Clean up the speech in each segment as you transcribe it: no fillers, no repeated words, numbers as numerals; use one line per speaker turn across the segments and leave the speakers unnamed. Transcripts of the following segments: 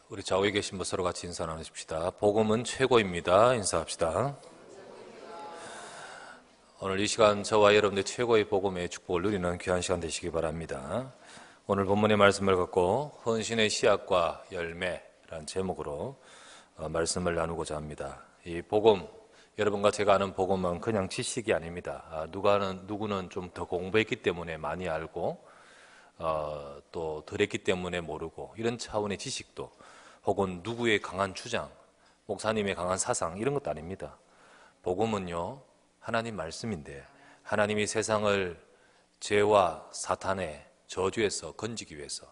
우리 좌우에 계신 분 서로 같이 인사 나누십시다. 복음은 최고입니다. 인사합시다. 오늘 이 시간 저와 여러분들 최고의 복음의 축복을 누리는 귀한 시간 되시기 바랍니다. 오늘 본문의 말씀을 갖고 헌신의 씨앗과 열매라는 제목으로 말씀을 나누고자 합니다. 이 복음, 여러분과 제가 아는 복음은 그냥 지식이 아닙니다. 누구는 좀 더 공부했기 때문에 많이 알고 또 덜 했기 때문에 모르고 이런 차원의 지식도 혹은 누구의 강한 주장, 목사님의 강한 사상 이런 것도 아닙니다. 복음은요 하나님 말씀인데 하나님이 세상을 죄와 사탄의 저주에서 건지기 위해서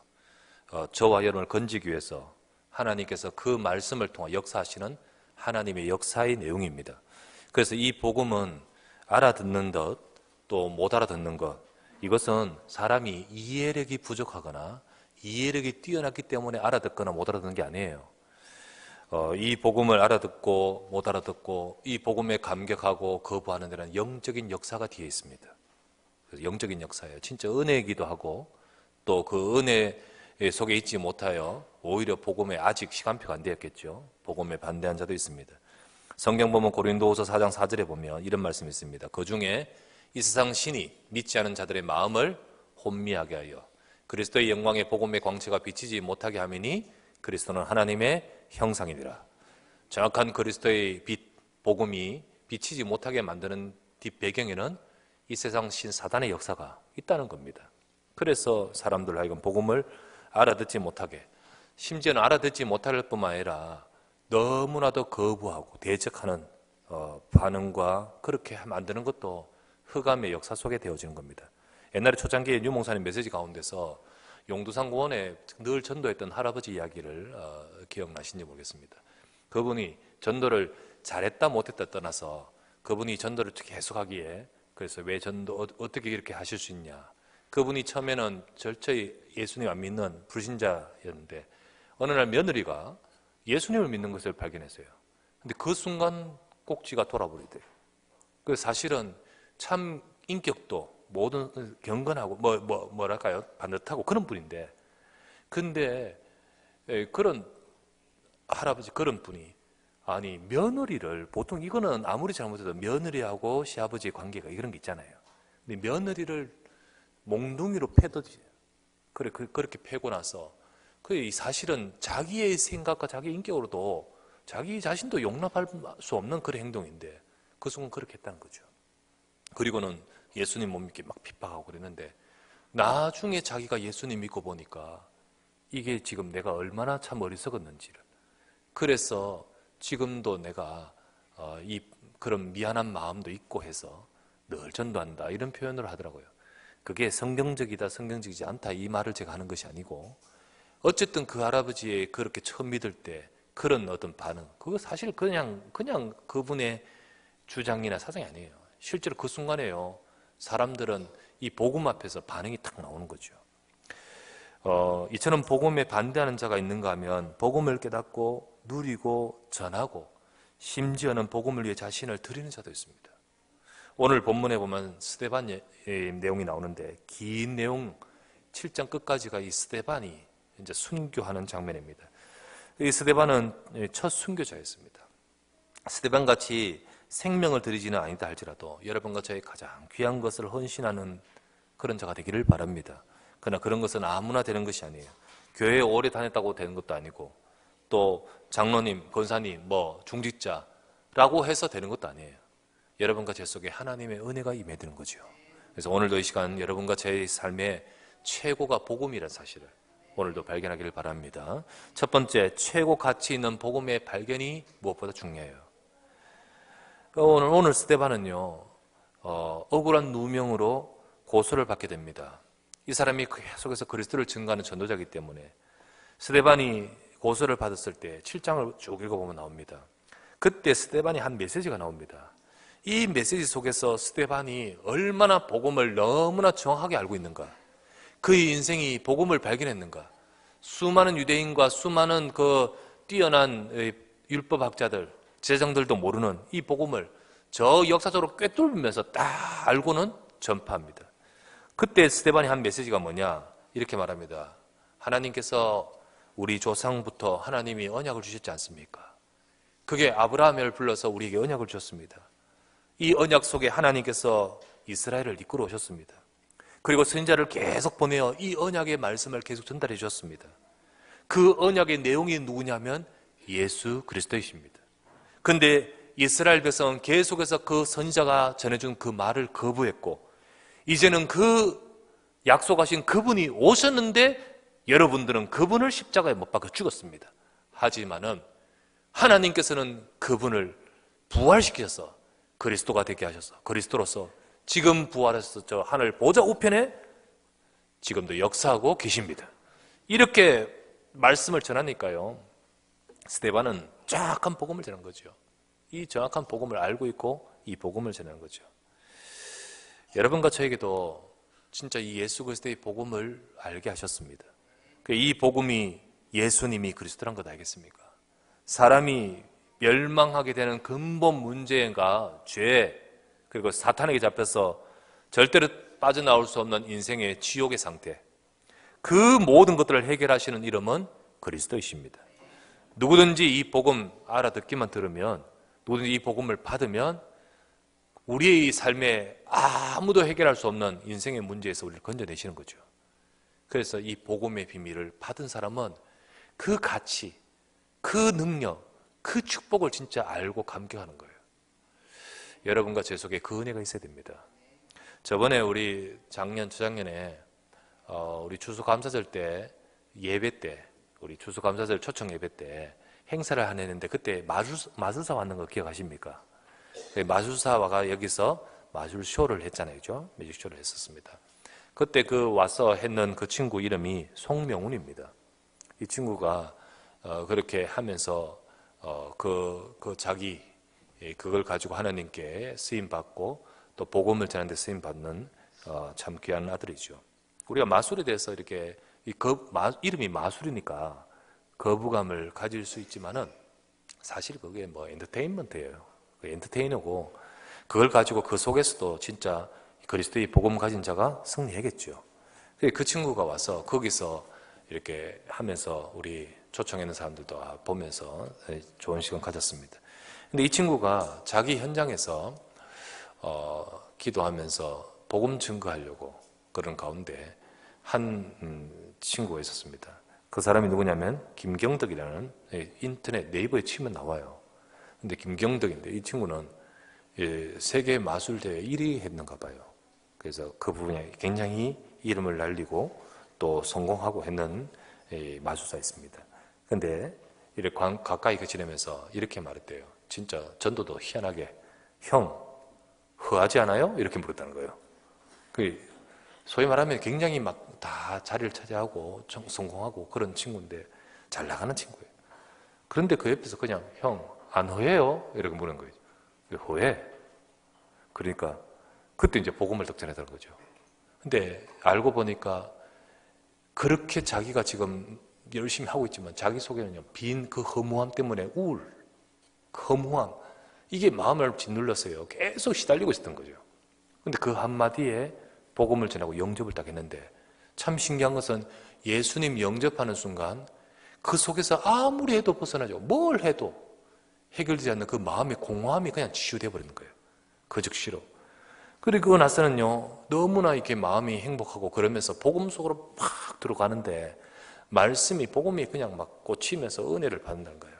저와 여러분을 건지기 위해서 하나님께서 그 말씀을 통해 역사하시는 하나님의 역사의 내용입니다. 그래서 이 복음은 알아듣는 것 또 못 알아듣는 것, 이것은 사람이 이해력이 부족하거나 이해력이 뛰어났기 때문에 알아듣거나 못 알아듣는 게 아니에요. 이 복음을 알아듣고 못 알아듣고 이 복음에 감격하고 거부하는 데는 영적인 역사가 뒤에 있습니다. 그래서 영적인 역사예요. 진짜 은혜이기도 하고 또 그 은혜 속에 있지 못하여 오히려 복음에 아직 시간표가 안 되었겠죠. 복음에 반대한 자도 있습니다. 성경 보면 고린도후서 4장 4절에 보면 이런 말씀이 있습니다. 그 중에 이 세상 신이 믿지 않은 자들의 마음을 혼미하게 하여 그리스도의 영광의 복음의 광채가 비치지 못하게 하미니 그리스도는 하나님의 형상이니라. 정확한 그리스도의 빛, 복음이 비치지 못하게 만드는 뒷배경에는 이 세상 신 사단의 역사가 있다는 겁니다. 그래서 사람들 하여금 복음을 알아듣지 못하게, 심지어는 알아듣지 못할 뿐만 아니라 너무나도 거부하고 대적하는 반응과 그렇게 만드는 것도 흑암의 역사 속에 되어지는 겁니다. 옛날에 초창기에 유목사님 메시지 가운데서 용두산 공원에 늘 전도했던 할아버지 이야기를 기억나신지 모르겠습니다. 그분이 전도를 잘했다 못했다 떠나서 그분이 전도를 계속하기에 그래서 왜 전도 어떻게 이렇게 하실 수 있냐. 그분이 처음에는 절저히 예수님 안 믿는 불신자였는데 어느 날 며느리가 예수님을 믿는 것을 발견했어요. 근데 그 순간 꼭지가 돌아버리대요. 그 사실은 참 인격도 모든 경건하고 뭐랄까요 반듯하고 그런 분인데 근데 그런 할아버지 그런 분이 아니 며느리를 보통 이거는 아무리 잘못해도 며느리하고 시아버지의 관계가 이런 게 있잖아요. 근데 며느리를 몽둥이로 패듯이 그렇게 패고 나서 그 사실은 자기의 생각과 자기의 인격으로도 자기 자신도 용납할 수 없는 그런 행동인데 그 순간 그렇게 했다는 거죠. 그리고는 예수님 못 믿게 막 핍박하고 그랬는데 나중에 자기가 예수님 믿고 보니까 이게 지금 내가 얼마나 참 어리석었는지를 그래서 지금도 내가 그런 미안한 마음도 있고 해서 늘 전도한다 이런 표현을 하더라고요. 그게 성경적이다 성경적이지 않다 이 말을 제가 하는 것이 아니고 어쨌든 그 할아버지의 그렇게 처음 믿을 때 그런 어떤 반응 그거 사실 그냥 그분의 주장이나 사상이 아니에요. 실제로 그 순간에요. 사람들은 이 복음 앞에서 반응이 탁 나오는 거죠. 이처럼 복음에 반대하는 자가 있는가 하면 복음을 깨닫고 누리고 전하고 심지어는 복음을 위해 자신을 드리는 자도 있습니다. 오늘 본문에 보면 스데반의 내용이 나오는데 긴 내용 7장 끝까지가 이 스데반이 이제 순교하는 장면입니다. 이 스데반은 첫 순교자였습니다. 스데반같이 생명을 드리지는 아니다 할지라도 여러분과 저의 가장 귀한 것을 헌신하는 그런 자가 되기를 바랍니다. 그러나 그런 것은 아무나 되는 것이 아니에요. 교회에 오래 다녔다고 되는 것도 아니고 또 장로님, 권사님, 중직자라고 해서 되는 것도 아니에요. 여러분과 제 속에 하나님의 은혜가 임해드는 거죠. 그래서 오늘도 이 시간 여러분과 제 삶의 최고가 복음이라는 사실을 오늘도 발견하기를 바랍니다. 첫 번째, 최고 가치 있는 복음의 발견이 무엇보다 중요해요. 오늘 스데반은요 억울한 누명으로 고소를 받게 됩니다. 이 사람이 계속해서 그리스도를 증거하는 전도자이기 때문에 스데반이 고소를 받았을 때 7장을 쭉 읽어보면 나옵니다. 그때 스데반이 한 메시지가 나옵니다. 이 메시지 속에서 스데반이 얼마나 복음을 너무나 정확하게 알고 있는가, 그의 인생이 복음을 발견했는가, 수많은 유대인과 수많은 그 뛰어난 율법학자들 제자들도 모르는 이 복음을 저 역사적으로 꿰뚫으면서 딱 알고는 전파합니다. 그때 스데반이 한 메시지가 뭐냐 이렇게 말합니다. 하나님께서 우리 조상부터 하나님이 언약을 주셨지 않습니까? 그게 아브라함을 불러서 우리에게 언약을 주셨습니다. 이 언약 속에 하나님께서 이스라엘을 이끌어 오셨습니다. 그리고 선지자를 계속 보내어 이 언약의 말씀을 계속 전달해 주셨습니다. 그 언약의 내용이 누구냐면 예수 그리스도이십니다. 그런데 이스라엘 백성은 계속해서 그 선지자가 전해준 그 말을 거부했고, 이제는 그 약속하신 그분이 오셨는데 여러분들은 그분을 십자가에 못 박아 죽었습니다. 하지만은 하나님께서는 그분을 부활시키셔서 그리스도가 되게 하셔서 그리스도로서 지금 부활해서 저 하늘 보좌 우편에 지금도 역사하고 계십니다. 이렇게 말씀을 전하니까요, 스데반은 정확한 복음을 전한 거죠. 이 정확한 복음을 알고 있고 이 복음을 전하는 거죠. 여러분과 저에게도 진짜 이 예수 그리스도의 복음을 알게 하셨습니다. 이 복음이 예수님이 그리스도란 것 알겠습니까? 사람이 멸망하게 되는 근본 문제가 죄, 그리고 사탄에게 잡혀서 절대로 빠져나올 수 없는 인생의 지옥의 상태, 그 모든 것들을 해결하시는 이름은 그리스도이십니다. 누구든지 이 복음 알아듣기만 들으면, 누구든지 이 복음을 받으면 우리의 삶에 아무도 해결할 수 없는 인생의 문제에서 우리를 건져내시는 거죠. 그래서 이 복음의 비밀을 받은 사람은 그 가치, 그 능력, 그 축복을 진짜 알고 감격하는 거예요. 여러분과 제 속에 그 은혜가 있어야 됩니다. 저번에 우리 작년, 저작년에 우리 추수감사절 때, 예배 때, 우리 추수감사절 초청 예배 때 행사를 하는데, 그때 마술사 왔는 거 기억하십니까? 마술사가 여기서 마술쇼를 했잖아요. 그죠? 뮤직쇼를 했었습니다. 그때 와서 했는 그 친구 이름이 송명훈입니다. 이 친구가 그렇게 하면서 자기 그걸 가지고 하나님께 쓰임 받고 또 복음을 전하는 데 쓰임 받는 참 귀한 아들이죠. 우리가 마술에 대해서 이렇게 이름이 마술이니까 거부감을 가질 수 있지만은 사실 그게 엔터테인먼트예요. 엔터테이너고, 그걸 가지고 그 속에서도 진짜 그리스도의 복음 가진 자가 승리하겠죠. 그 친구가 와서 거기서 이렇게 하면서 우리 초청했는 사람들도 보면서 좋은 시간 가졌습니다. 근데 이 친구가 자기 현장에서 기도하면서 복음 증거하려고 그런 가운데 한 친구가 있었습니다. 그 사람이 누구냐면 김경덕이라는, 인터넷 네이버에 치면 나와요. 근데 김경덕인데 이 친구는 세계 마술대회 1위 했는가 봐요. 그래서 그 부분에 굉장히 이름을 날리고 또 성공하고 했는 마술사 있습니다. 근데 이렇게 가까이 지내면서 이렇게 말했대요. 진짜 전도도 희한하게, 형 허하지 않아요? 이렇게 물었다는 거예요. 소위 말하면 굉장히 막 다 자리를 차지하고 성공하고 그런 친구인데, 잘 나가는 친구예요. 그런데 그 옆에서 그냥 형 안 허해요? 이렇게 물은 거예요. 왜 허해? 그러니까 그때 이제 복음을 딱 전해달라는 거죠. 근데 알고 보니까 그렇게 자기가 지금 열심히 하고 있지만 자기 속에는요, 빈 그 허무함 때문에 허무함, 이게 마음을 짓눌렀어요. 계속 시달리고 있었던 거죠. 근데 그 한마디에 복음을 전하고 영접을 딱 했는데, 참 신기한 것은 예수님 영접하는 순간 그 속에서 아무리 해도 벗어나죠. 뭘 해도 해결되지 않는 그 마음의 공허함이 그냥 치유되어 버리는 거예요. 그 즉시로. 그리고 나서는요, 너무나 이렇게 마음이 행복하고 그러면서 복음 속으로 팍 들어가는데, 복음이 그냥 막 꽂히면서 은혜를 받는다는 거예요.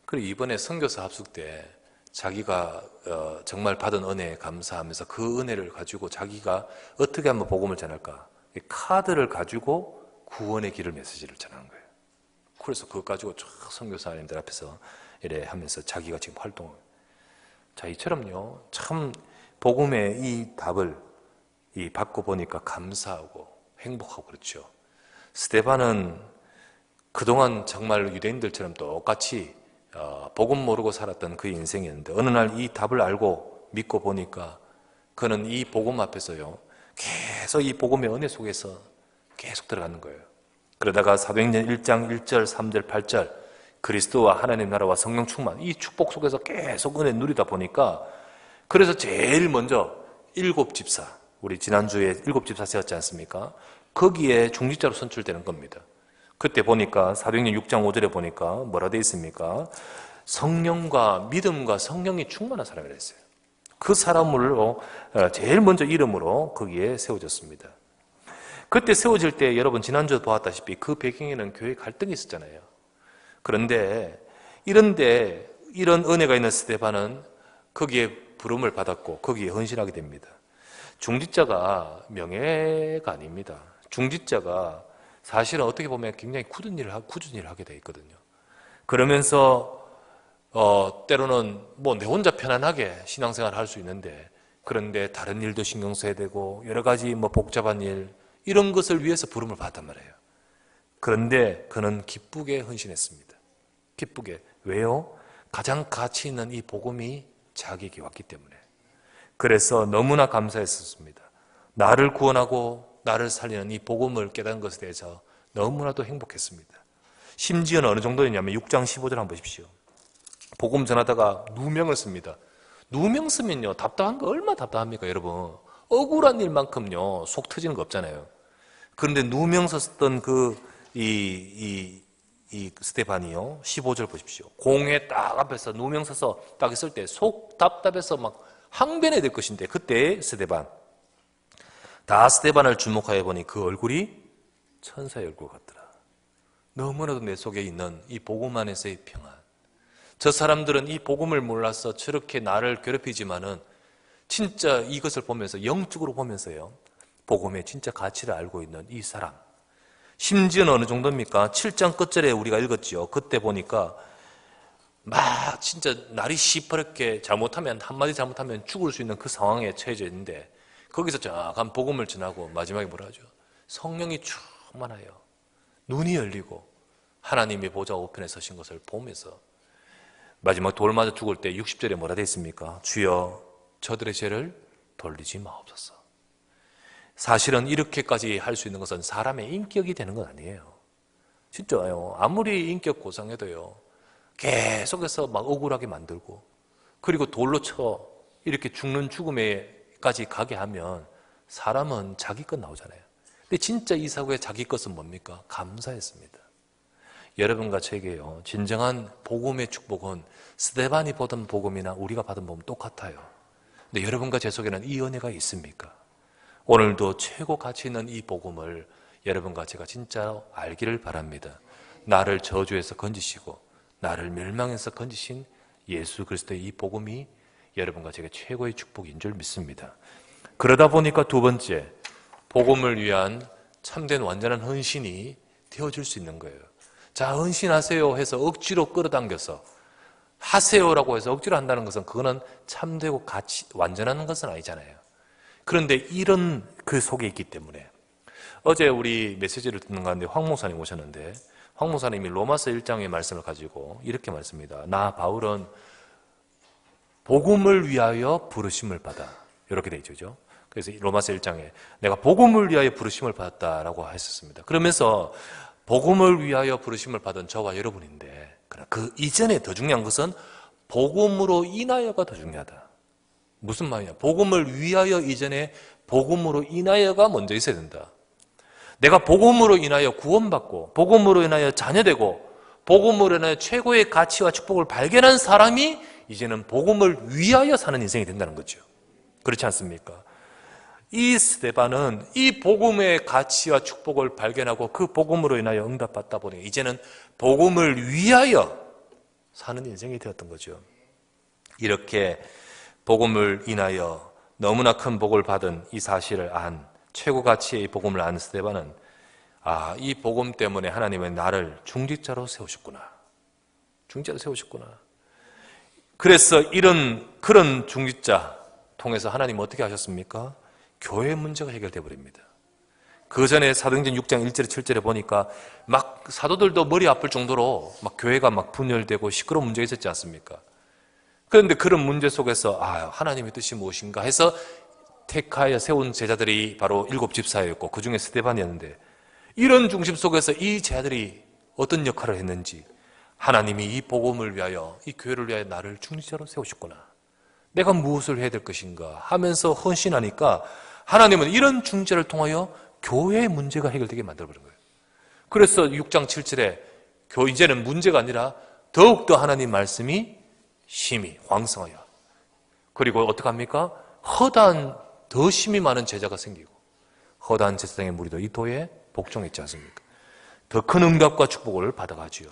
그리고 이번에 선교사 합숙 때 자기가 정말 받은 은혜에 감사하면서 그 은혜를 가지고 자기가 어떻게 하면 복음을 전할까, 카드를 가지고 구원의 길을 메시지를 전하는 거예요. 그래서 그거 가지고 쫙 선교사님들 앞에서 이래 하면서 자기가 지금 활동을. 자, 이처럼요, 참 복음의 이 답을 받고 보니까 감사하고 행복하고 그렇죠. 스데반은 그동안 정말 유대인들처럼 똑같이 복음 모르고 살았던 그 인생이었는데, 어느 날 이 답을 알고 믿고 보니까 그는 이 복음 앞에서요, 계속 이 복음의 은혜 속에서 계속 들어가는 거예요. 그러다가 사도행전 1장 1절, 3절, 8절 그리스도와 하나님 나라와 성령 충만, 이 축복 속에서 계속 은혜 누리다 보니까, 그래서 제일 먼저 7집사, 우리 지난주에 7집사 세웠지 않습니까? 거기에 중직자로 선출되는 겁니다. 그때 보니까 사도행전 6장 5절에 보니까 뭐라 되어 있습니까? 성령과 믿음과 성령이 충만한 사람이라 했어요. 그 사람을 제일 먼저 이름으로 거기에 세워졌습니다. 그때 세워질 때 여러분 지난주에 보았다시피 그 배경에는 교회 갈등이 있었잖아요. 그런데 이런 은혜가 있는 스데반은 거기에 부름을 받았고 거기에 헌신하게 됩니다. 중직자가 명예가 아닙니다. 중직자가 사실은 어떻게 보면 굉장히 굳은 일을 하게 되어 있거든요. 그러면서 때로는 뭐 내 혼자 편안하게 신앙생활을 할 수 있는데, 그런데 다른 일도 신경 써야 되고 여러 가지 뭐 복잡한 일, 이런 것을 위해서 부름을 받았단 말이에요. 그런데 그는 기쁘게 헌신했습니다. 기쁘게. 왜요? 가장 가치 있는 이 복음이 자기에게 왔기 때문에. 그래서 너무나 감사했었습니다. 나를 구원하고 나를 살리는 이 복음을 깨달은 것에 대해서 너무나도 행복했습니다. 심지어는 어느 정도였냐면 6장 15절 한번 보십시오. 복음 전하다가 누명을 씁니다. 누명 쓰면요, 답답한 거 얼마나 답답합니까, 여러분? 억울한 일만큼요, 속 터지는 거 없잖아요. 그런데 누명 썼던 이 스데반이요, 15절 보십시오. 공회 딱 앞에서 누명 써서 딱 있을 때 속 답답해서 막 항변해야 될 것인데, 그때 스데반을 주목하여 보니 그 얼굴이 천사의 얼굴 같더라. 너무나도 내 속에 있는 이 복음 안에서의 평안. 저 사람들은 이 복음을 몰라서 저렇게 나를 괴롭히지만은 진짜 이것을 보면서, 영적으로 보면서요, 복음의 진짜 가치를 알고 있는 이 사람. 심지어는 어느 정도입니까? 7장 끝절에 우리가 읽었지요. 그때 보니까 막 진짜 날이 시퍼렇게 한마디 잘못하면 죽을 수 있는 그 상황에 처해져 있는데, 거기서 잠깐 복음을 전하고 마지막에 뭐라 하죠? 성령이 충만하여 눈이 열리고 하나님의 보좌 우편에 서신 것을 보면서 마지막 돌 맞아 죽을 때 60절에 뭐라 되어 있습니까? 주여 저들의 죄를 돌리지 마옵소서. 사실은 이렇게까지 할 수 있는 것은 사람의 인격이 되는 건 아니에요. 진짜요. 아무리 인격 고상해도요, 계속해서 막 억울하게 만들고, 그리고 돌로 쳐 이렇게 죽는 죽음에까지 가게 하면 사람은 자기 것 나오잖아요. 근데 진짜 이사구의 자기 것은 뭡니까? 감사했습니다. 여러분과 저에게요, 진정한 복음의 축복은 스데반이 받은 복음이나 우리가 받은 복음 똑같아요. 근데 여러분과 제 속에는 이 은혜가 있습니까? 오늘도 최고 가치 있는 이 복음을 여러분과 제가 진짜 알기를 바랍니다. 나를 저주에서 건지시고 나를 멸망에서 건지신 예수 그리스도의 이 복음이 여러분과 제가 최고의 축복인 줄 믿습니다. 그러다 보니까 두 번째, 복음을 위한 참된 완전한 헌신이 되어질 수 있는 거예요. 자, 헌신하세요 해서 억지로 끌어당겨서 하세요라고 해서 억지로 한다는 것은 그거는 참되고 완전한 것은 아니잖아요. 그런데 이런 그 속에 있기 때문에, 어제 우리 메시지를 듣는 가운데 황 목사님 오셨는데, 황 목사님이 로마서 1장의 말씀을 가지고 이렇게 말씀합니다. 나 바울은 복음을 위하여 부르심을 받아. 이렇게 되어 있죠. 그래서 로마서 1장에 내가 복음을 위하여 부르심을 받았다라고 했었습니다. 그러면서 복음을 위하여 부르심을 받은 저와 여러분인데, 그 이전에 더 중요한 것은 복음으로 인하여가 더 중요하다. 무슨 말이냐? 복음을 위하여 이전에 복음으로 인하여가 먼저 있어야 된다. 내가 복음으로 인하여 구원받고 복음으로 인하여 자녀되고 복음으로 인하여 최고의 가치와 축복을 발견한 사람이 이제는 복음을 위하여 사는 인생이 된다는 거죠. 그렇지 않습니까? 이 스데반은 이 복음의 가치와 축복을 발견하고 그 복음으로 인하여 응답받다 보니 이제는 복음을 위하여 사는 인생이 되었던 거죠. 이렇게 복음을 인하여 너무나 큰 복을 받은 이 사실을 안, 최고 가치의 이 복음을 안 스데반은, 이 복음 때문에 하나님은 나를 중직자로 세우셨구나. 중직자로 세우셨구나. 그래서 그런 중직자 통해서 하나님은 어떻게 하셨습니까? 교회 문제가 해결되어 버립니다. 그 전에 사도행전 6장 1절에 7절에 보니까 막 사도들도 머리 아플 정도로 막 교회가 막 분열되고 시끄러운 문제가 있었지 않습니까? 그런데 그런 문제 속에서 하나님의 뜻이 무엇인가 해서 택하여 세운 제자들이 바로 7집사였고 그 중에 스데반이었는데, 이런 중심 속에서 이 제자들이 어떤 역할을 했는지, 하나님이 이 복음을 위하여, 이 교회를 위하여 나를 중직자로 세우셨구나. 내가 무엇을 해야 될 것인가 하면서 헌신하니까 하나님은 이런 중직자를 통하여 교회의 문제가 해결되게 만들어버린 거예요. 그래서 6장 7절에 이제는 문제가 아니라 더욱더 하나님 말씀이 심히 왕성하여, 그리고 어떡합니까? 더 심이 많은 제자가 생기고 허다한 제사장의 무리도 이 도에 복종했지 않습니까? 더 큰 응답과 축복을 받아가지요.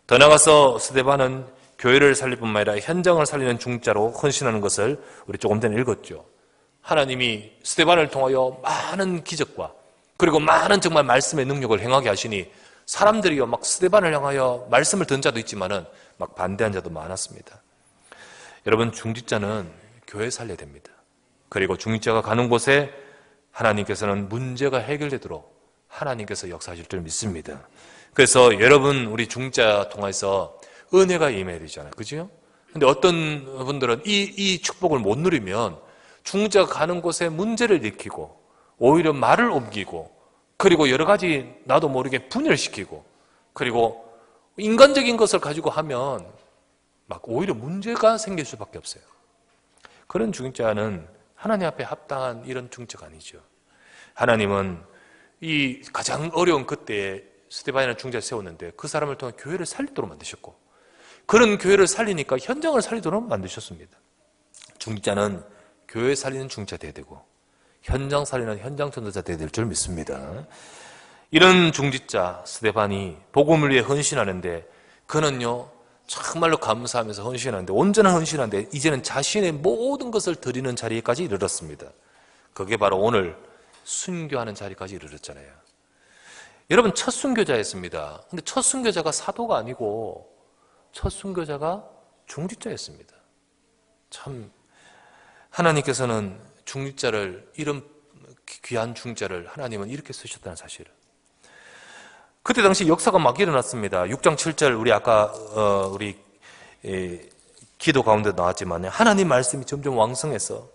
더 나아가서 스데반은 교회를 살릴 뿐만 아니라 현장을 살리는 중자로 헌신하는 것을 우리 조금 전에 읽었죠. 하나님이 스데반을 통하여 많은 기적과 그리고 많은 정말 말씀의 능력을 행하게 하시니 사람들이요 막 스데반을 향하여 말씀을 든 자도 있지만은 막 반대한 자도 많았습니다. 여러분, 중직자는 교회 살려야 됩니다. 그리고 중직자가 가는 곳에 하나님께서는 문제가 해결되도록 하나님께서 역사하실 줄 믿습니다. 그래서 여러분, 우리 중직자 통해서 은혜가 임해야 되잖아요. 그죠? 근데 어떤 분들은 이 축복을 못 누리면 중직자가 가는 곳에 문제를 일으키고 오히려 말을 옮기고 그리고 여러 가지 나도 모르게 분열시키고 그리고 인간적인 것을 가지고 하면 막 오히려 문제가 생길 수밖에 없어요. 그런 중직자는 하나님 앞에 합당한 이런 중직자가 아니죠. 하나님은 이 가장 어려운 그때에 스데반이라는 중직자를 세웠는데 그 사람을 통해 교회를 살리도록 만드셨고 그런 교회를 살리니까 현장을 살리도록 만드셨습니다. 중직자는 교회 살리는 중직자 돼야 되고 현장 살리는 현장 전도자 돼야 될 줄 믿습니다. 이런 중직자 스데반이 복음을 위해 헌신하는데 그는요 정말로 감사하면서 헌신하는데 온전한 헌신하는데 이제는 자신의 모든 것을 드리는 자리까지 이르렀습니다. 그게 바로 오늘 순교하는 자리까지 이르렀잖아요. 여러분, 첫 순교자였습니다. 근데 첫 순교자가 사도가 아니고 첫 순교자가 중직자였습니다. 참 하나님께서는 중직자를, 이런 귀한 중직자를 하나님은 이렇게 쓰셨다는 사실을. 그때 당시 역사가 막 일어났습니다. 6장 7절 우리 아까 우리 기도 가운데 나왔지만 하나님 말씀이 점점 왕성해서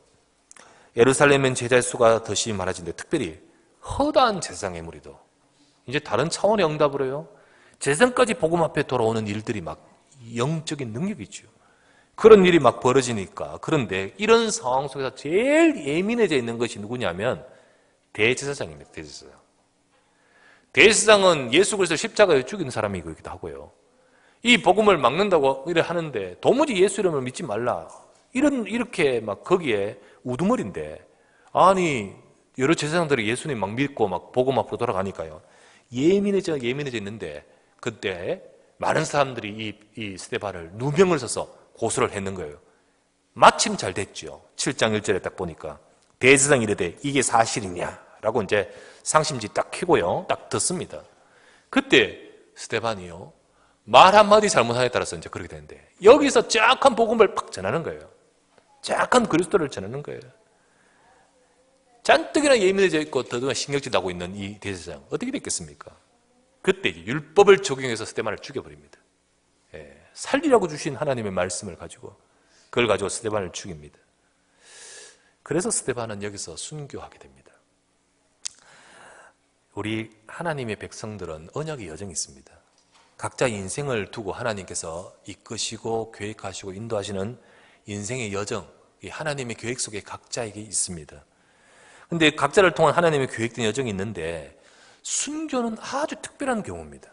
예루살렘엔 제자의 수가 더 심히 많아진데 특별히 허다한 제사장의 무리도 이제 다른 차원의 응답을 해요. 제사장까지 복음 앞에 돌아오는 일들이 막 영적인 능력이죠. 그런 일이 막 벌어지니까. 그런데 이런 상황 속에서 제일 예민해져 있는 것이 누구냐면 대제사장입니다. 대제사장. 대제사장은 예수 그리스도 십자가에 죽인 사람이기도 하고요. 이 복음을 막는다고 이래 하는데 도무지 예수 이름을 믿지 말라. 이렇게 막 거기에 우두머리인데 아니 여러 제사장들이 예수님 막 믿고 막 복음 앞으로 돌아가니까요. 예민해져 있는데 그때 많은 사람들이 이 스데반을 누명을 써서 고소를 했는 거예요. 마침 잘 됐죠. 7장 1절에 딱 보니까 대제사장이 이르되 이게 사실이냐? 라고 이제 상심지 딱 켜고요. 딱 듣습니다. 그때 스데반이요. 말 한마디 잘못하에 따라서 이제 그렇게 되는데 여기서 쫙한 복음을 팍 전하는 거예요. 쫙한 그리스도를 전하는 거예요. 잔뜩이나 예민해져 있고 더더욱 신경질 나고 있는 이 대제사장 어떻게 됐겠습니까? 그때 율법을 적용해서 스데반을 죽여버립니다. 살리라고 주신 하나님의 말씀을 가지고 그걸 가지고 스데반을 죽입니다. 그래서 스데반은 여기서 순교하게 됩니다. 우리 하나님의 백성들은 언약의 여정이 있습니다. 각자 인생을 두고 하나님께서 이끄시고 계획하시고 인도하시는 인생의 여정, 이 하나님의 계획 속에 각자에게 있습니다. 그런데 각자를 통한 하나님의 계획된 여정이 있는데 순교는 아주 특별한 경우입니다.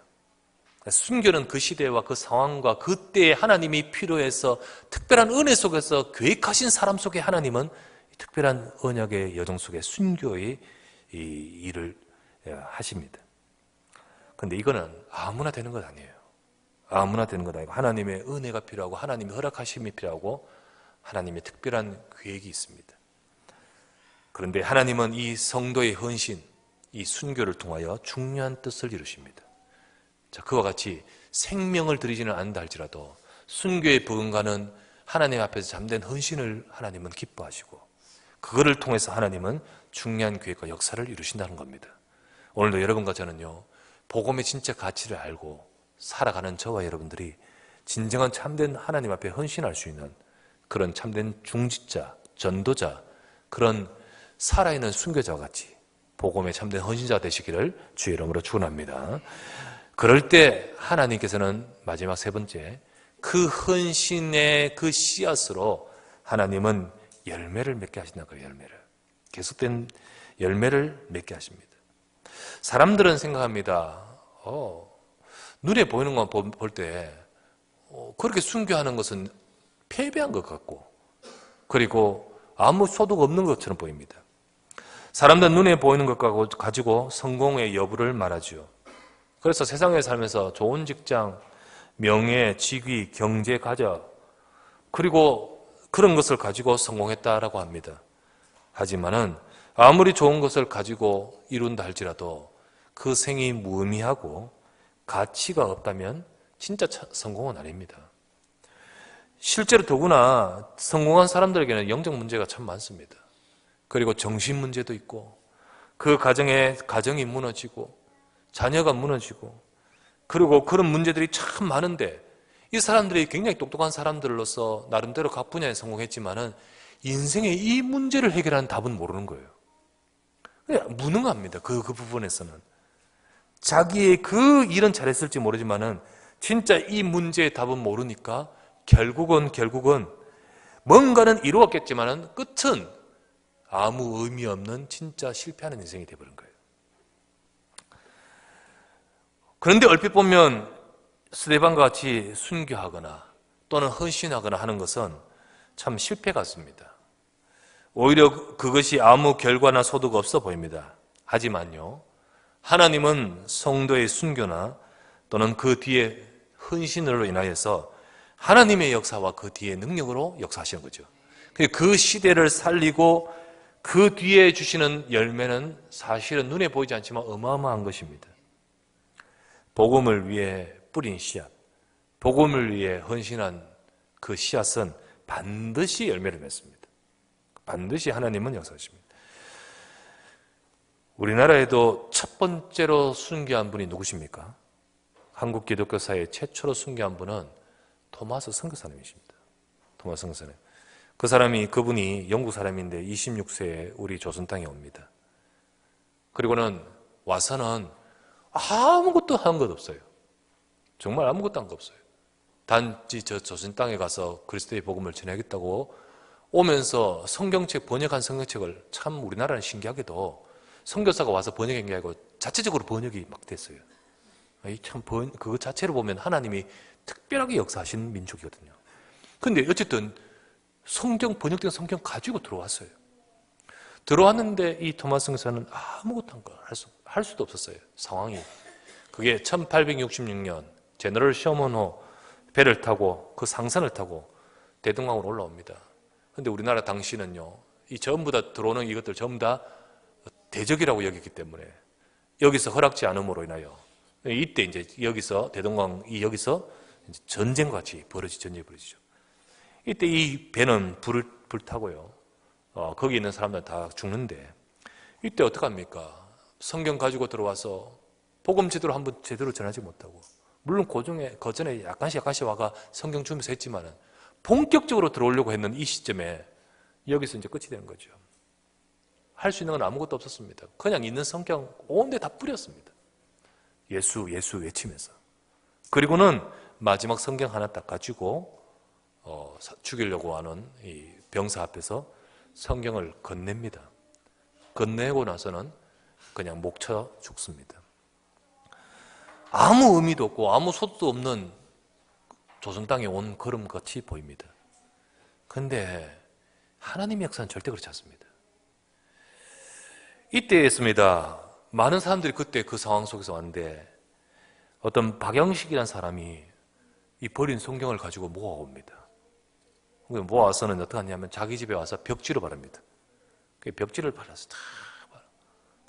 순교는 그 시대와 그 상황과 그때에 하나님이 필요해서 특별한 은혜 속에서 계획하신 사람 속에 하나님은 특별한 언약의 여정 속에 순교의 이 일을 하십니다. 그런데 이거는 아무나 되는 것 아니에요. 아무나 되는 것 아니고 하나님의 은혜가 필요하고 하나님의 허락하심이 필요하고 하나님의 특별한 계획이 있습니다. 그런데 하나님은 이 성도의 헌신, 이 순교를 통하여 중요한 뜻을 이루십니다. 자, 그와 같이 생명을 드리지는 않는다 할지라도 순교에 버금가는 하나님 앞에서 잠든 헌신을 하나님은 기뻐하시고 그거를 통해서 하나님은 중요한 계획과 역사를 이루신다는 겁니다. 오늘도 여러분과 저는요, 복음의 진짜 가치를 알고 살아가는 저와 여러분들이 진정한 참된 하나님 앞에 헌신할 수 있는 그런 참된 중직자, 전도자, 그런 살아있는 순교자와 같이 복음의 참된 헌신자 되시기를 주의 이름으로 축원합니다. 그럴 때 하나님께서는 마지막 세 번째, 그 헌신의 그 씨앗으로 하나님은 열매를 맺게 하신다는 거예요. 열매를. 계속된 열매를 맺게 하십니다. 사람들은 생각합니다. 눈에 보이는 것만 볼 때 그렇게 순교하는 것은 패배한 것 같고, 그리고 아무 소득 없는 것처럼 보입니다. 사람들은 눈에 보이는 것 가지고 성공의 여부를 말하죠. 그래서 세상에 살면서 좋은 직장, 명예, 직위, 경제 가져, 그리고 그런 것을 가지고 성공했다라고 합니다. 하지만은 아무리 좋은 것을 가지고 이룬다 할지라도 그 생이 무의미하고 가치가 없다면 진짜 성공은 아닙니다. 실제로 더구나 성공한 사람들에게는 영적 문제가 참 많습니다. 그리고 정신 문제도 있고, 그 가정이 무너지고 자녀가 무너지고, 그리고 그런 문제들이 참 많은데, 이 사람들이 굉장히 똑똑한 사람들로서 나름대로 각 분야에 성공했지만은 인생의 이 문제를 해결하는 답은 모르는 거예요. 그냥 무능합니다. 그 부분에서는 자기의 그 일은 잘했을지 모르지만은 진짜 이 문제의 답은 모르니까 결국은 뭔가는 이루었겠지만은 끝은 아무 의미 없는 진짜 실패하는 인생이 되어버린 거예요. 그런데 얼핏 보면 스데반과 같이 순교하거나 또는 헌신하거나 하는 것은 참 실패 같습니다. 오히려 그것이 아무 결과나 소득 없어 보입니다. 하지만요, 하나님은 성도의 순교나 또는 그 뒤에 헌신으로 인하여서 하나님의 역사와 그 뒤에 능력으로 역사하시는 거죠. 그 시대를 살리고 그 뒤에 주시는 열매는 사실은 눈에 보이지 않지만 어마어마한 것입니다. 복음을 위해 뿌린 씨앗, 복음을 위해 헌신한 그 씨앗은 반드시 열매를 맺습니다. 반드시 하나님은 역사하십니다. 우리나라에도 첫 번째로 순교한 분이 누구십니까? 한국 기독교사의 최초로 순교한 분은 토마스 선교사님이십니다. 토마스 선교사님. 그분이 영국 사람인데 26세에 우리 조선 땅에 옵니다. 그리고는 와서는 아무것도 한 것 없어요. 정말 아무것도 한 것 없어요. 단지 저 조선 땅에 가서 그리스도의 복음을 전하겠다고 오면서 번역한 성경책을, 참 우리나라는 신기하게도 선교사가 와서 번역한 게 아니고 자체적으로 번역이 막 됐어요. 그거 자체를 보면 하나님이 특별하게 역사하신 민족이거든요. 근데 어쨌든 번역된 성경 가지고 들어왔어요. 들어왔는데 이 토마스 선교사는 아무것도 할 수도 없었어요. 상황이. 그게 1866년 제너럴 셔먼호 배를 타고 그 상선을 타고 대동강으로 올라옵니다. 근데 우리나라 당시는요, 이 전부 다 들어오는 이것들 전부 다 대적이라고 여겼기 때문에 여기서 허락지 않음으로 인하여 이때 이제 여기서 여기서 전쟁과 같이 전쟁이 벌어지죠. 이때 이 배는 불타고요. 거기 있는 사람들 다 죽는데, 이때 어떡합니까? 성경 가지고 들어와서 복음 제대로 전하지 못하고, 물론 거전에 약간씩 와가 성경 주면서 했지만은 본격적으로 들어오려고 했는 이 시점에 여기서 이제 끝이 되는 거죠. 할 수 있는 건 아무것도 없었습니다. 그냥 있는 성경 온 데 다 뿌렸습니다. 예수 외치면서. 그리고는 마지막 성경 하나 딱 가지고 죽이려고 하는 이 병사 앞에서 성경을 건넵니다. 건네고 나서는 그냥 목쳐 죽습니다. 아무 의미도 없고 아무 소득도 없는 조선 땅에 온 걸음같이 보입니다. 그런데 하나님의 역사는 절대 그렇지 않습니다. 이때였습니다. 많은 사람들이 그때 그 상황 속에서 왔는데, 어떤 박영식이라는 사람이 이 버린 성경을 가지고 모아옵니다. 모아서는 어떻게 하냐면 자기 집에 와서 벽지를 바릅니다. 그 벽지를 발라서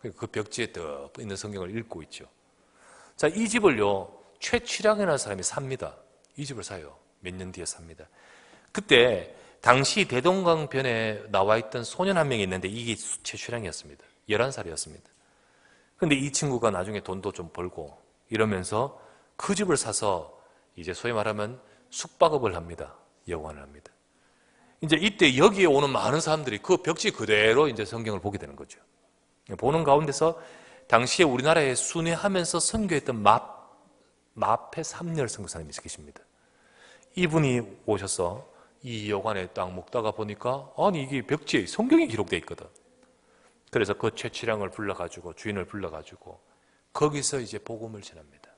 그 벽지에 떠 있는 성경을 읽고 있죠. 자, 이 집을요, 최취량이라는 사람이 삽니다. 이 집을 사요. 몇 년 뒤에 삽니다. 그때 당시 대동강변에 나와 있던 소년 한 명이 있는데 이게 최취량이었습니다. 11살이었습니다. 근데 이 친구가 나중에 돈도 좀 벌고 이러면서 그 집을 사서 이제 소위 말하면 숙박업을 합니다. 여관을 합니다. 이제 이때 여기에 오는 많은 사람들이 그 벽지 그대로 이제 성경을 보게 되는 거죠. 보는 가운데서 당시에 우리나라에 순회하면서 선교했던 마페 삼열 선교사님이 계십니다. 이분이 오셔서 이 여관에 딱 묵다가 보니까 아니 이게 벽지에 성경이 기록되어 있거든. 그래서 그 최취량을 불러가지고 주인을 불러가지고 거기서 이제 복음을 전합니다.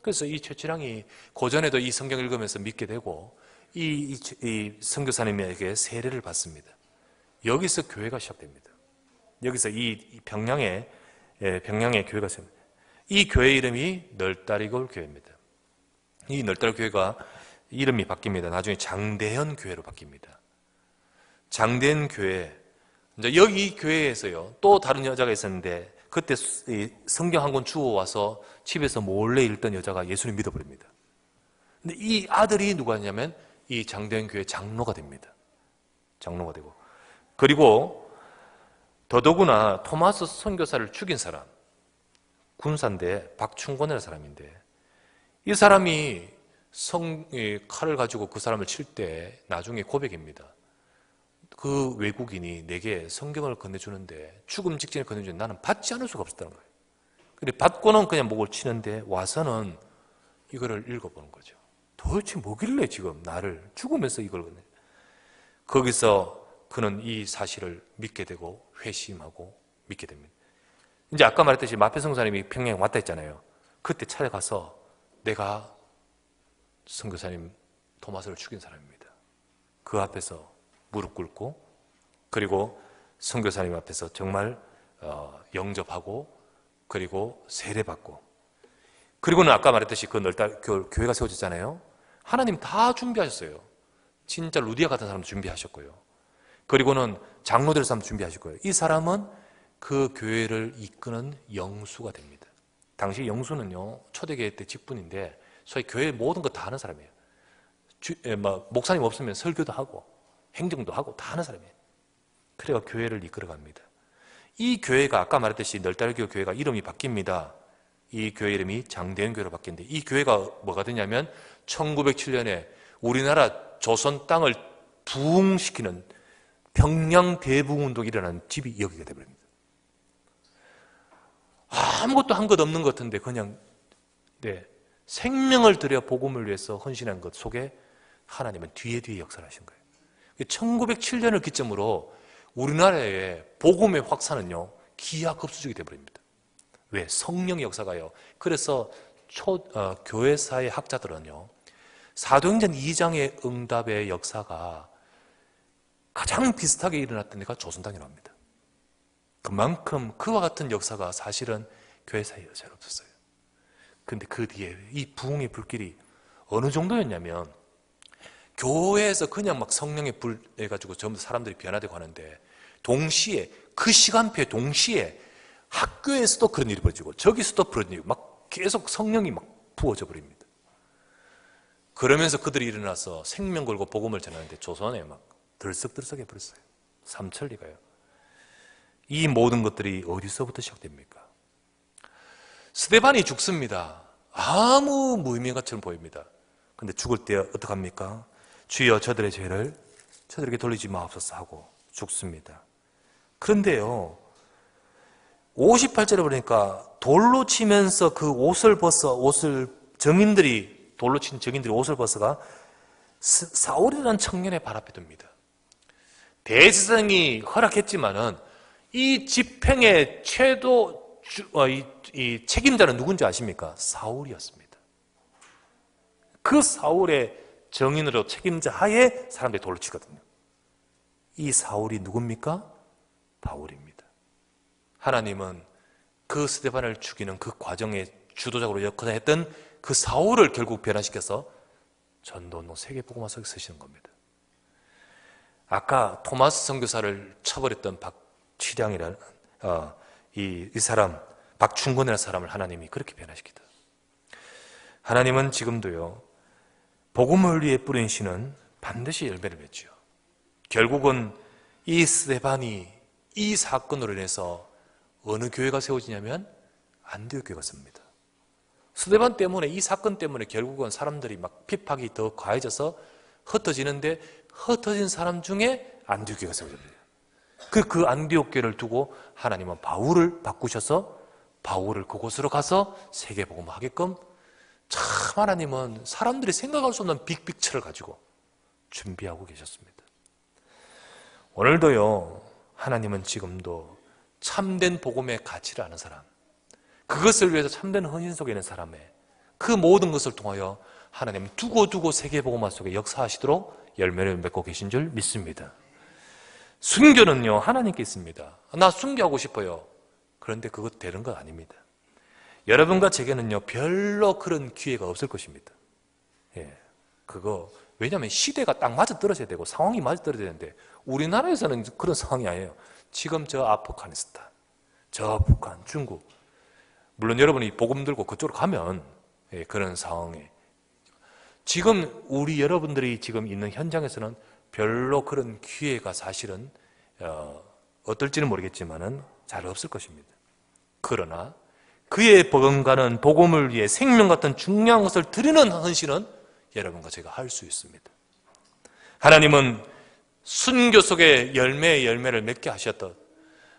그래서 이 최치량이 고전에도 이 성경 읽으면서 믿게 되고 이 선교사님에게 세례를 받습니다. 여기서 교회가 시작됩니다. 여기서 이 평양에 교회가 시작됩니다. 이 교회 이름이 널다리골 교회입니다. 이 널다리골 교회가 이름이 바뀝니다. 나중에 장대현 교회로 바뀝니다. 장대현 교회, 이제 여기 교회에서요, 또 다른 여자가 있었는데, 그때 성경 한 권 주워와서 집에서 몰래 읽던 여자가 예수님 믿어버립니다. 근데 이 아들이 누구냐면, 이 장대현 교회 장로가 됩니다. 장로가 되고. 그리고, 더더구나 토마스 선교사를 죽인 사람, 군사인데, 박충권이라는 사람인데, 이 사람이 칼을 가지고 그 사람을 칠 때 나중에 고백입니다. 그 외국인이 내게 성경을 건네주는데 죽음 직전에 건네주는데 나는 받지 않을 수가 없었다는 거예요. 근데 받고는 그냥 목을 치는데 와서는 이거를 읽어보는 거죠. 도대체 뭐길래 지금 나를 죽으면서 이걸 건네. 거기서 그는 이 사실을 믿게 되고 회심하고 믿게 됩니다. 이제 아까 말했듯이 마페 성사님이 평양에 왔다 했잖아요. 그때 찾아가서 내가 선교사님 토마스를 죽인 사람입니다. 그 앞에서 무릎 꿇고 그리고 선교사님 앞에서 정말 영접하고 그리고 세례받고 그리고는 아까 말했듯이 그 널다 교회가 세워졌잖아요. 하나님 다 준비하셨어요. 진짜 루디아 같은 사람 준비하셨고요. 그리고는 장로 될 사람 준비하셨고요. 이 사람은 그 교회를 이끄는 영수가 됩니다. 당시 영수는요 초대교회 때 직분인데 소위 교회 모든 거 다 하는 사람이에요. 목사님 없으면 설교도 하고 행정도 하고 다 하는 사람이에요. 그래가 교회를 이끌어갑니다. 이 교회가 아까 말했듯이 널다리교 교회가 이름이 바뀝니다. 이 교회 이름이 장대현 교회로 바뀌는데 이 교회가 뭐가 되냐면 1907년에 우리나라 조선 땅을 부흥시키는 평양 대부흥운동이 일어난 집이 여기가 되버립니다. 아무것도 한 것 없는 것 같은데 그냥 생명을 들여 복음을 위해서 헌신한 것 속에 하나님은 뒤에 역사를 하신 거예요. 1907년을 기점으로 우리나라의 복음의 확산은요 기하급수적이 되어버립니다. 왜? 성령의 역사가요. 그래서 교회사의 학자들은요 사도행전 2장의 응답의 역사가 가장 비슷하게 일어났던 데가 조선당이라고 합니다. 그만큼 그와 같은 역사가 사실은 교회사에 잘 없었어요. 근데 그 뒤에 이 부흥의 불길이 어느 정도였냐면 교회에서 그냥 막 성령의 불 해가지고 전부 사람들이 변화되고 하는데 동시에 그 시간표에 동시에 학교에서도 그런 일이 벌어지고 저기서도 그런 일이 막 계속 성령이 막 부어져 버립니다. 그러면서 그들이 일어나서 생명 걸고 복음을 전하는데 조선에 막 들썩들썩해 버렸어요. 삼천리가요. 이 모든 것들이 어디서부터 시작됩니까? 스데반이 죽습니다. 아무 무의미한 것처럼 보입니다. 근데 죽을 때 어떡합니까? 주여 저들의 죄를 저들에게 돌리지 마옵소서 하고 죽습니다. 그런데요 58절에 보니까 돌로 치면서 그 옷을 돌로 친 정인들이 옷을 벗어가 사울이라는 청년의 발 앞에 둡니다. 대제사장이 허락했지만은 이 집행의 이 책임자는 누군지 아십니까? 사울이었습니다. 그 사울의 정인으로 책임자 하에 사람들이 돌로 치거든요. 이 사울이 누굽니까? 바울입니다. 하나님은 그 스데반을 죽이는 그 과정에 주도적으로 역할했던 그 사울을 결국 변화시켜서 전도운동 세계복음화석에 쓰시는 겁니다. 아까 토마스 선교사를 쳐버렸던 박취량이라는 이 사람 박충권이라는 사람을 하나님이 그렇게 변화시키다. 하나님은 지금도요 복음을 위해 뿌린 씨는 반드시 열매를 맺죠. 결국은 이 스데반이 이 사건으로 인해서 어느 교회가 세워지냐면 안디옥 교회가 섭니다. 스데반 때문에 이 사건 때문에 결국은 사람들이 막 핍박이 더 가해져서 흩어지는데 흩어진 사람 중에 안디옥 교회가 세워집니다. 그 안디옥 교회를 두고 하나님은 바울을 바꾸셔서 바울을 그곳으로 가서 세계복음을 하게끔 참 하나님은 사람들이 생각할 수 없는 빅픽처를 가지고 준비하고 계셨습니다. 오늘도요 하나님은 지금도 참된 복음의 가치를 아는 사람, 그것을 위해서 참된 헌신 속에 있는 사람의 그 모든 것을 통하여 하나님은 두고두고 세계복음화 속에 역사하시도록 열매를 맺고 계신 줄 믿습니다. 순교는요, 하나님께 있습니다. 나 순교하고 싶어요. 그런데 그것 되는 건 아닙니다. 여러분과 제게는요, 별로 그런 기회가 없을 것입니다. 예, 왜냐하면 시대가 딱 맞아떨어져야 되고 상황이 맞아떨어져야 되는데 우리나라에서는 그런 상황이 아니에요. 지금 저 아프가니스탄, 저 북한, 중국, 물론 여러분이 복음 들고 그쪽으로 가면 그런 상황에 지금 우리 여러분들이 지금 있는 현장에서는 별로 그런 기회가 사실은 어떨지는 모르겠지만은 잘 없을 것입니다. 그러나 그의 버금가는 복음을 위해 생명 같은 중요한 것을 드리는 헌신은 여러분과 제가 할 수 있습니다. 하나님은 순교 속에 열매를 맺게 하셨듯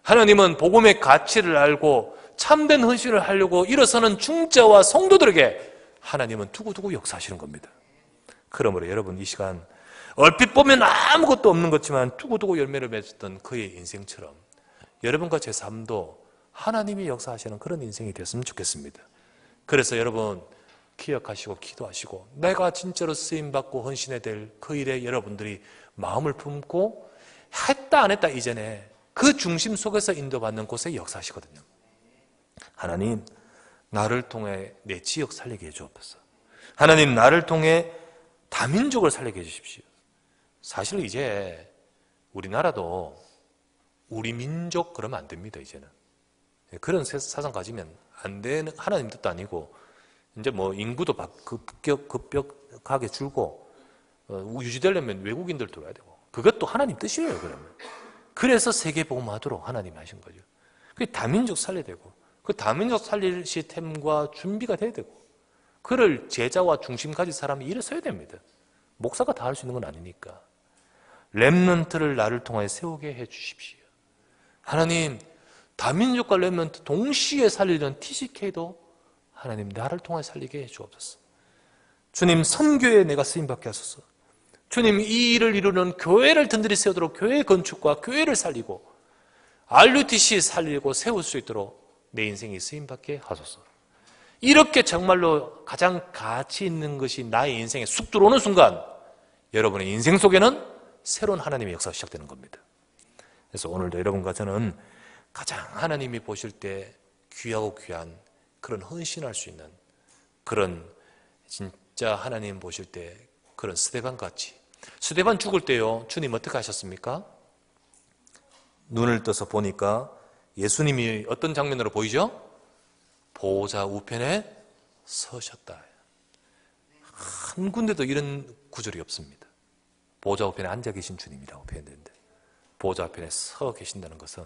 하나님은 복음의 가치를 알고 참된 헌신을 하려고 일어서는 중자와 성도들에게 하나님은 두고두고 역사하시는 겁니다. 그러므로 여러분 이 시간 얼핏 보면 아무것도 없는 것지만 두고두고 열매를 맺었던 그의 인생처럼 여러분과 제 삶도 하나님이 역사하시는 그런 인생이 됐으면 좋겠습니다. 그래서 여러분 기억하시고 기도하시고 내가 진짜로 쓰임받고 헌신해야 될 그 일에 여러분들이 마음을 품고 했다 안 했다 이전에 그 중심 속에서 인도받는 곳에 역사하시거든요. 하나님 나를 통해 내 지역 살리게 해주옵소서. 하나님 나를 통해 다민족을 살리게 해주십시오. 사실 이제 우리나라도 우리 민족 그러면 안 됩니다. 이제는 그런 사상 가지면 안 되는 하나님 뜻도 아니고 이제 뭐 인구도 급격하게 줄고 유지되려면 외국인들 들어와야 되고 그것도 하나님 뜻이에요. 그래서 세계복음화하도록 하나님이 하신 거죠. 그 다민족 살려야 되고 그 다민족 살릴 시스템과 준비가 돼야 되고 그를 제자와 중심 가진 사람이 일어서야 됩니다. 목사가 다 할 수 있는 건 아니니까 렘넌트를 나를 통해 세우게 해 주십시오. 하나님 다민족과 렘넌트 동시에 살리는 TCK도 하나님 나를 통해 살리게 해 주옵소서. 주님 선교에 내가 쓰임받게 하소서. 주님 이 일을 이루는 교회를 든든히 세우도록 교회 건축과 교회를 살리고 RUTC 살리고 세울 수 있도록 내 인생이 쓰임받게 하소서. 이렇게 정말로 가장 가치 있는 것이 나의 인생에 쑥 들어오는 순간 여러분의 인생 속에는 새로운 하나님의 역사가 시작되는 겁니다. 그래서 오늘도 여러분과 저는 가장 하나님이 보실 때 귀하고 귀한 그런 헌신할 수 있는 그런 진짜 하나님 보실 때 그런 스데반 같이 스데반 죽을 때요 주님 어떻게 하셨습니까? 눈을 떠서 보니까 예수님이 어떤 장면으로 보이죠? 보호자 우편에 서셨다. 한 군데도 이런 구절이 없습니다. 보호자 우편에 앉아 계신 주님이라고 표현되는데 보호자 우편에 서 계신다는 것은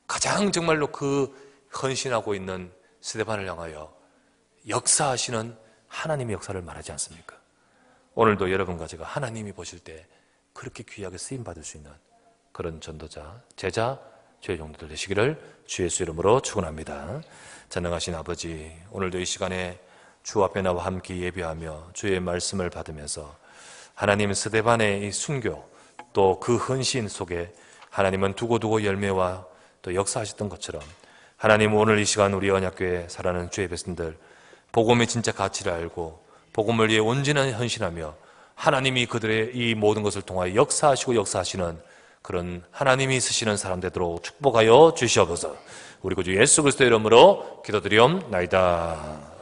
가장 정말로 그 헌신하고 있는 스데반을 향하여 역사하시는 하나님의 역사를 말하지 않습니까? 오늘도 여러분과 제가 하나님이 보실 때 그렇게 귀하게 쓰임받을 수 있는 그런 전도자, 제자, 주의 종도들 되시기를 주 예수 이름으로 축원합니다. 전능하신 아버지, 오늘도 이 시간에 주 앞에 나와 함께 예배하며 주의 말씀을 받으면서 하나님 스데반의 이 순교 또 그 헌신 속에 하나님은 두고두고 열매와 또 역사하셨던 것처럼 하나님 오늘 이 시간 우리 언약교회 살아가는 주의 백성들 복음의 진짜 가치를 알고 복음을 위해 온전히 헌신하며 하나님이 그들의 이 모든 것을 통하여 역사하시는 그런 하나님이 쓰시는 사람 되도록 축복하여 주시옵소서. 우리 구주 예수 그리스도의 이름으로 기도드리옵나이다.